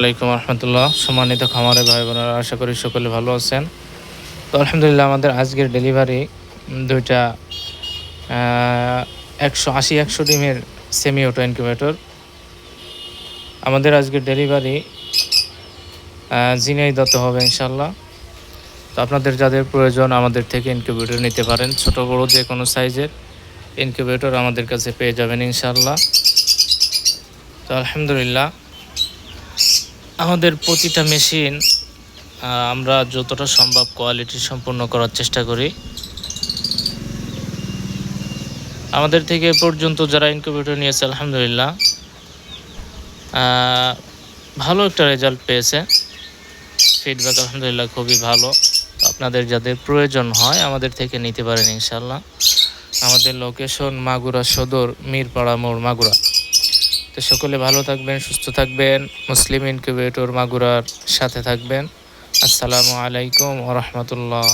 আলাইকুম রহমতুল্লাহ। সম্মানিত খামারে ভাই বোনেরা, আশা করি সকলে ভালো আছেন। তো আলহামদুলিল্লাহ, আমাদের আজকের ডেলিভারি দুইটা 180 ডিমের সেমি অটো ইনকিউবেটর। আমাদের আজকের ডেলিভারি ঝিনাইদহ হবে ইনশাল্লাহ। তো আপনাদের যাদের প্রয়োজন আমাদের থেকে ইনকিউবেটর নিতে পারেন। ছোট বড় যে কোনো সাইজের ইনকিউবেটর আমাদের কাছে পেয়ে যাবেন ইনশাল্লাহ। তো আলহামদুলিল্লাহ, আমাদের প্রতিটা মেশিন আমরা যতটা সম্ভব কোয়ালিটি সম্পূর্ণ করার চেষ্টা করি। আমাদের থেকে এ পর্যন্ত যারা ইনকিউবেটর নিয়েছে আলহামদুলিল্লাহ ভালো একটা রেজাল্ট পেয়েছে। ফিডব্যাক আলহামদুলিল্লাহ খুবই ভালো। আপনাদের যাদের প্রয়োজন হয় আমাদের থেকে নিতে পারেন ইনশাল্লাহ। আমাদের লোকেশন মাগুরা সদর, মিরপাড়া মোড়, মাগুরা। তো সকলে ভালো থাকবেন, সুস্থ থাকবেন। মুসলিম ইনকিউবেটর মাগুরার সাথে থাকবেন। আসসালামু আলাইকুম ওয়া রাহমাতুল্লাহ।